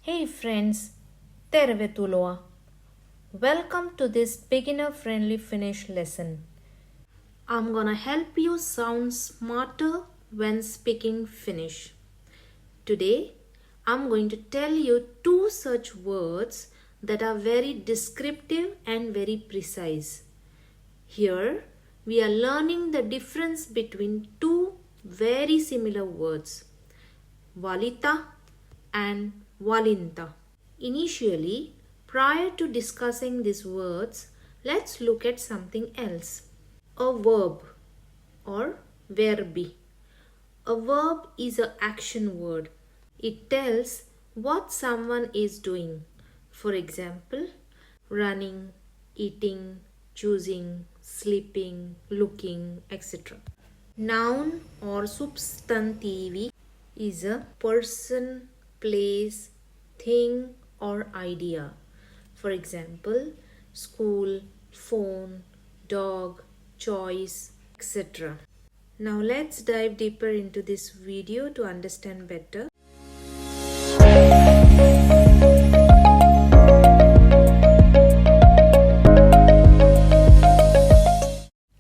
Hey friends, tervetuloa. Welcome to this beginner-friendly Finnish lesson. I'm gonna help you sound smarter when speaking Finnish. Today, I'm going to tell you two such words that are very descriptive and very precise. Here, we are learning the difference between two very similar words, Valita and Valinta. Initially, prior to discussing these words, let's look at something else. A verb or verbi. A verb is an action word. It tells what someone is doing. For example, running, eating, choosing, sleeping, looking, etc. Noun or substantivi is a person, place, thing or idea. For example, school, phone, dog, choice, etc. Now let's dive deeper into this video to understand better.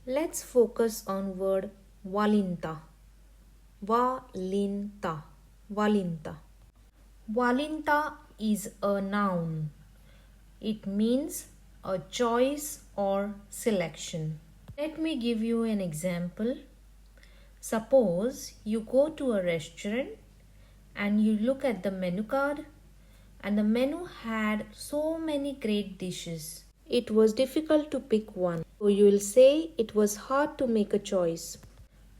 Let's focus on word Valinta. Valinta. Valinta. Valinta is a noun. It means a choice or selection. Let me give you an example. Suppose you go to a restaurant and you look at the menu card and the menu had so many great dishes. It was difficult to pick one. So you will say it was hard to make a choice.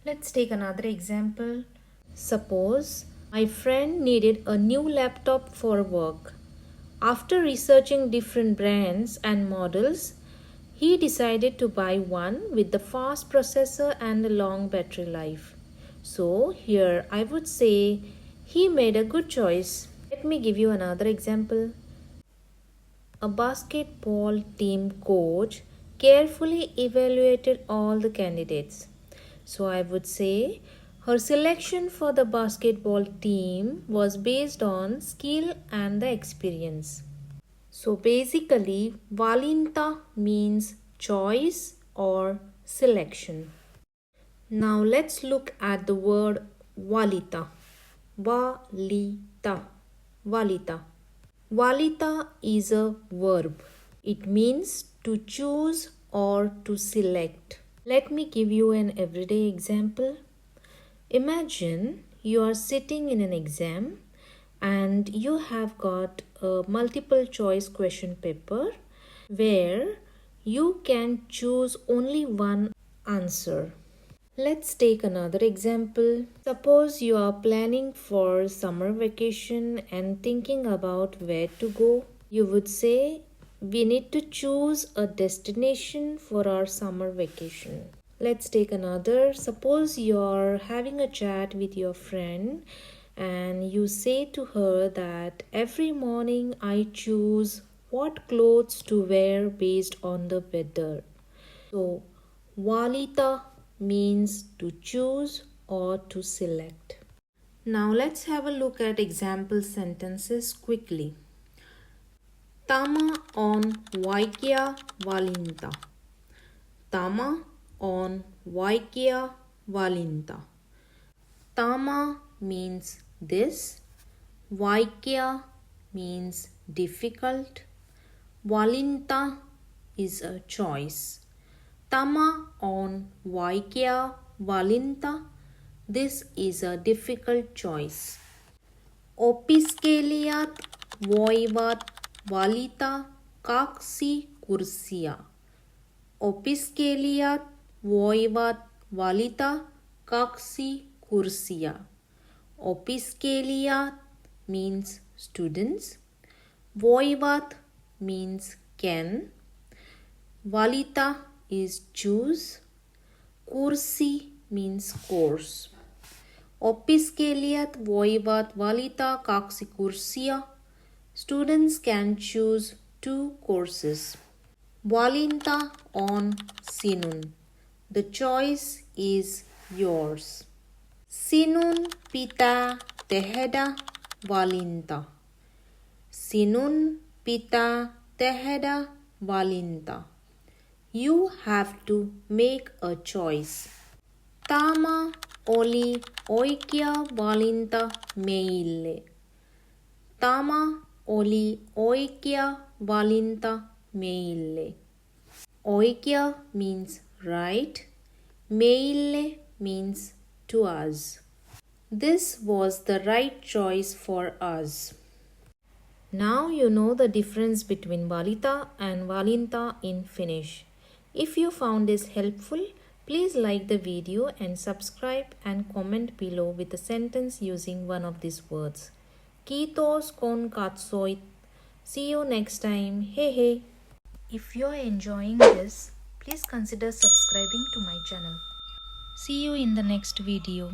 Let's take another example. Suppose my friend needed a new laptop for work. After researching different brands and models, he decided to buy one with the fast processor and a long battery life. So here I would say he made a good choice. Let me give you another example. A basketball team coach carefully evaluated all the candidates. So I would say her selection for the basketball team was based on skill and the experience. So basically, Valinta means choice or selection. Now let's look at the word Valita. Valita. Valita. Valita is a verb. It means to choose or to select. Let me give you an everyday example. Imagine you are sitting in an exam and you have got a multiple choice question paper where you can choose only one answer. Let's take another example. Suppose you are planning for summer vacation and thinking about where to go. You would say, we need to choose a destination for our summer vacation. Let's take another. Suppose you're having a chat with your friend and you say to her that every morning I choose what clothes to wear based on the weather. So, Valita means to choose or to select. Now let's have a look at example sentences quickly. Tämä on vaikea valinta. Tämä on vaikea valinta. Tämä means this. Vaikea means difficult. Valinta is a choice. Tämä on vaikea valinta. This is a difficult choice. Opiskelijat voivat valita 2 kurssia. Opiskelijat voivat valita 2 kurssia. Opiskelijat means students. Voivat means can. Valita is choose. Kurssi means course. Opiskelijat voivat valita 2 kurssia. Students can choose 2 courses. Valinta on sinun. The choice is yours. Sinun pitää tehdä valinta. Sinun pita tehda valinta. You have to make a choice. Tama oli oikea valinta meille. Tama oli oikea valinta meille. Oikea means right. Meille means to us. This was the right choice for us. Now you know the difference between Valita and Valinta in Finnish. If you found this helpful, please like the video and subscribe and comment below with a sentence using one of these words. Kiitos kun katsoit. See you next time. Hey hey. If you are enjoying this, please consider subscribing to my channel. See you in the next video.